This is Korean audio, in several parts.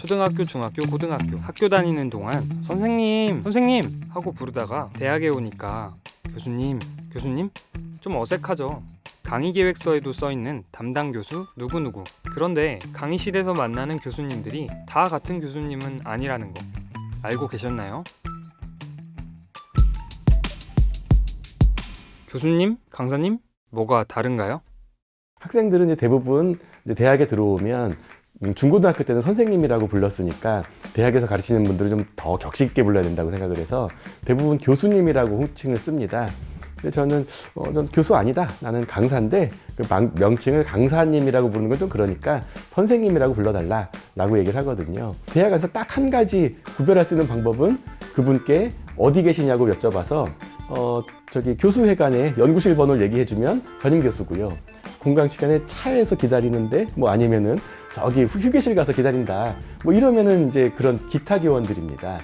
초등학교, 중학교, 고등학교 학교 다니는 동안 선생님, 선생님 하고 부르다가 대학에 오니까 교수님, 교수님? 좀 어색하죠. 강의 계획서에도 써있는 담당 교수 누구누구. 그런데 강의실에서 만나는 교수님들이 다 같은 교수님은 아니라는 거 알고 계셨나요? 교수님? 강사님? 뭐가 다른가요? 학생들은 이제 대부분 이제 대학에 들어오면 중고등학교 때는 선생님이라고 불렀으니까 대학에서 가르치는 분들은 좀 더 격식 있게 불러야 된다고 생각을 해서 대부분 교수님이라고 호칭을 씁니다. 근데 저는 교수 아니다. 나는 강사인데 그 명칭을 강사님이라고 부르는 건 좀 그러니까 선생님이라고 불러달라라고 얘기를 하거든요. 대학 가서 딱 한 가지 구별할 수 있는 방법은 그분께 어디 계시냐고 여쭤봐서 저기 교수회관에 연구실 번호를 얘기해주면 전임 교수고요. 공강 시간에 차에서 기다리는데 뭐 아니면은 저기 휴게실 가서 기다린다. 뭐 이러면은 이제 그런 기타 교원들입니다.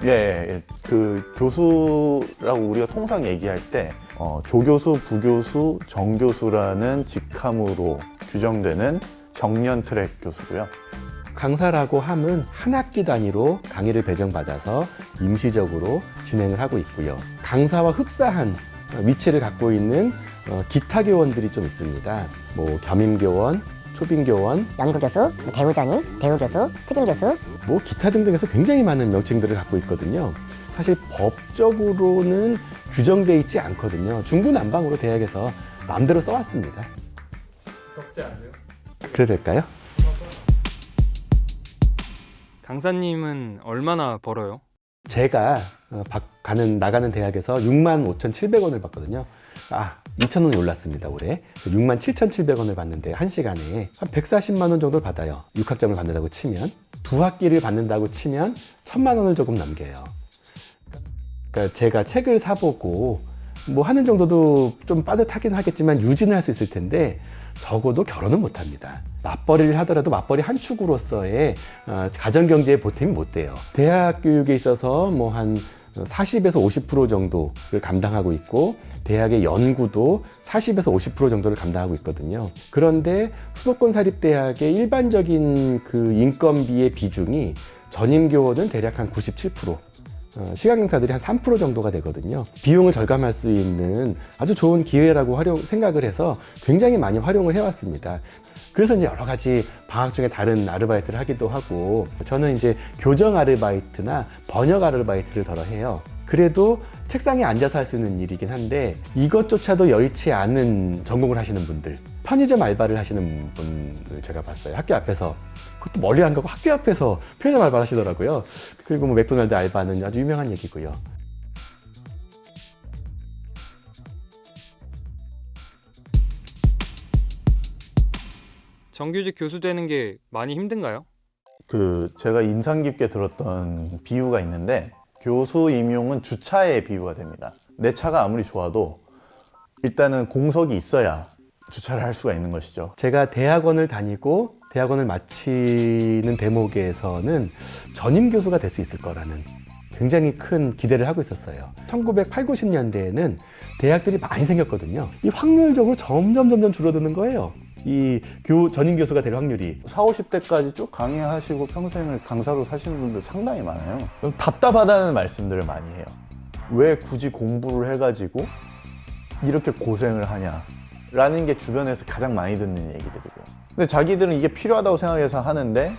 예, 그 교수라고 우리가 통상 얘기할 때 조교수, 부교수, 정교수라는 직함으로 규정되는 정년 트랙 교수고요. 강사라고 함은 한 학기 단위로 강의를 배정받아서 임시적으로 진행을 하고 있고요. 강사와 흡사한 위치를 갖고 있는 기타 교원들이 좀 있습니다. 뭐 겸임교원, 초빙교원, 연구교수, 배우전임, 배우교수, 특임교수, 뭐 기타 등등해서 굉장히 많은 명칭들을 갖고 있거든요. 사실 법적으로는 규정되어 있지 않거든요. 중구난방으로 대학에서 마음대로 써왔습니다. 덥지 않으세요? 그래야 될까요? 강사님은 얼마나 벌어요? 제가 나가는 대학에서 65,700원을 받거든요. 2,000원이 올랐습니다, 올해. 67,700원을 받는데, 한 시간에 한 140만 원 정도를 받아요. 6학점을 받는다고 치면. 두 학기를 받는다고 치면 1,000만 원을 조금 넘겨요. 그러니까 제가 책을 사보고 뭐 하는 정도도 좀 빠듯하긴 하겠지만 유지는 할 수 있을 텐데 적어도 결혼은 못 합니다. 맞벌이를 하더라도 맞벌이 한 축으로서의 가정경제에 보탬이 못 돼요. 대학 교육에 있어서 뭐 한 40에서 50% 정도를 감당하고 있고 대학의 연구도 40에서 50% 정도를 감당하고 있거든요. 그런데 수도권 사립대학의 일반적인 그 인건비의 비중이 전임 교원은 대략 한 97%, 시간 강사들이 한 3% 정도가 되거든요. 비용을 절감할 수 있는 아주 좋은 기회라고 생각을 해서 굉장히 많이 활용을 해왔습니다. 그래서 이제 여러 가지 방학 중에 다른 아르바이트를 하기도 하고, 저는 이제 교정 아르바이트나 번역 아르바이트를 덜어 해요. 그래도 책상에 앉아서 할 수 있는 일이긴 한데 이것조차도 여의치 않은 전공을 하시는 분들, 편의점 알바를 하시는 분을 제가 봤어요. 학교 앞에서. 그것도 멀리 안 가고 학교 앞에서 편의점 알바를 하시더라고요. 그리고 뭐 맥도날드 알바는 아주 유명한 얘기고요. 정규직 교수 되는 게 많이 힘든가요? 제가 인상 깊게 들었던 비유가 있는데 교수 임용은 주차에 비유가 됩니다. 내 차가 아무리 좋아도 일단은 공석이 있어야 주차를 할 수가 있는 것이죠. 제가 대학원을 다니고 대학원을 마치는 대목에서는 전임 교수가 될 수 있을 거라는 굉장히 큰 기대를 하고 있었어요. 1980, 90년대에는 대학들이 많이 생겼거든요. 이 확률적으로 점점 줄어드는 거예요. 이 전임 교수가 될 확률이. 40, 50대까지 쭉 강의하시고 평생을 강사로 사시는 분들 상당히 많아요. 답답하다는 말씀들을 많이 해요. 왜 굳이 공부를 해가지고 이렇게 고생을 하냐 라는 게 주변에서 가장 많이 듣는 얘기들이고요. 근데 자기들은 이게 필요하다고 생각해서 하는데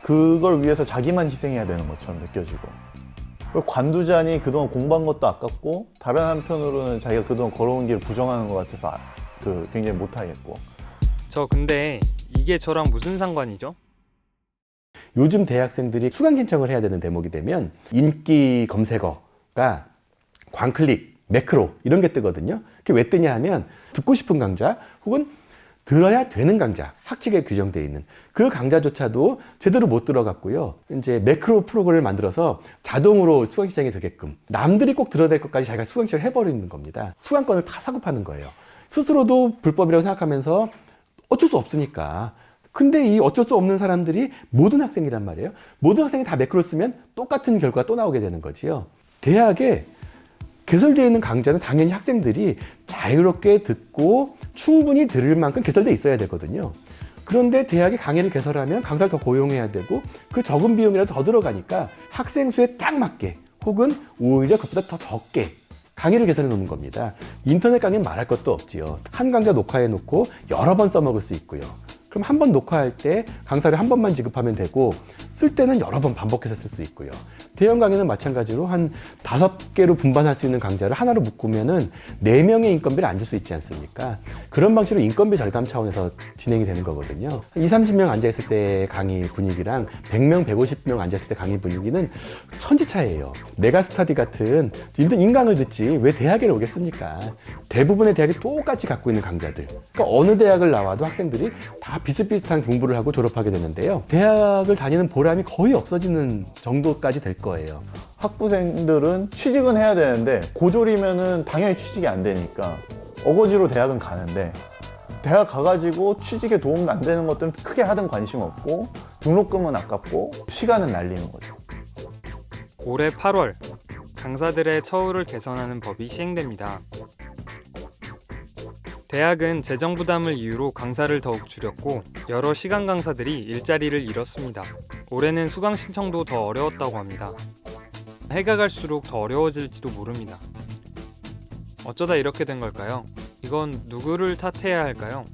그걸 위해서 자기만 희생해야 되는 것처럼 느껴지고, 관두자니 그동안 공부한 것도 아깝고 다른 한편으로는 자기가 그동안 걸어온 길을 부정하는 것 같아서 굉장히 못하겠고. 저 근데 이게 저랑 무슨 상관이죠? 요즘 대학생들이 수강 신청을 해야 되는 대목이 되면 인기 검색어가 광클릭, 매크로 이런 게 뜨거든요. 그게 왜 뜨냐 하면 듣고 싶은 강좌 혹은 들어야 되는 강좌, 학칙에 규정되어 있는 그 강좌조차도 제대로 못 들어갔고요. 이제 매크로 프로그램을 만들어서 자동으로 수강 신청이 되게끔 남들이 꼭 들어야 될 것까지 자기가 수강 신청을 해버리는 겁니다. 수강권을 다 사고 파는 거예요. 스스로도 불법이라고 생각하면서 어쩔 수 없으니까. 근데 이 어쩔 수 없는 사람들이 모든 학생이란 말이에요. 모든 학생이 다 매크로 쓰면 똑같은 결과가 또 나오게 되는 거지요. 대학에 개설되어 있는 강좌는 당연히 학생들이 자유롭게 듣고 충분히 들을 만큼 개설되어 있어야 되거든요. 그런데 대학이 강의를 개설하면 강사를 더 고용해야 되고 그 적은 비용이라도 더 들어가니까 학생 수에 딱 맞게 혹은 오히려 그보다 더 적게 강의를 개설해 놓는 겁니다. 인터넷 강의는 말할 것도 없지요. 한 강좌 녹화해 놓고 여러 번 써먹을 수 있고요. 그럼 한 번 녹화할 때 강사를 한 번만 지급하면 되고 쓸 때는 여러 번 반복해서 쓸 수 있고요. 대형 강의는 마찬가지로 한 5개로 분반할 수 있는 강좌를 하나로 묶으면은 4명의 인건비를 안 줄 수 있지 않습니까? 그런 방식으로 인건비 절감 차원에서 진행이 되는 거거든요. 20, 30명 앉아있을 때 강의 분위기랑 100명, 150명 앉아있을 때 강의 분위기는 천지차이예요. 메가스터디 같은 인강을 듣지 왜 대학에 오겠습니까? 대부분의 대학이 똑같이 갖고 있는 강좌들. 그러니까 어느 대학을 나와도 학생들이 다 비슷비슷한 공부를 하고 졸업하게 되는데요. 대학을 다니는 보람이 거의 없어지는 정도까지 될 거예요. 학부생들은 취직은 해야 되는데 고졸이면은 당연히 취직이 안 되니까 어거지로 대학은 가는데 대학 가가지고 취직에 도움 안 되는 것들은 크게 하든 관심 없고 등록금은 아깝고 시간은 날리는 거죠. 올해 8월 강사들의 처우를 개선하는 법이 시행됩니다. 대학은 재정 부담을 이유로 강사를 더욱 줄였고 여러 시간 강사들이 일자리를 잃었습니다. 올해는 수강 신청도 더 어려웠다고 합니다. 해가 갈수록 더 어려워질지도 모릅니다. 어쩌다 이렇게 된 걸까요? 이건 누구를 탓해야 할까요?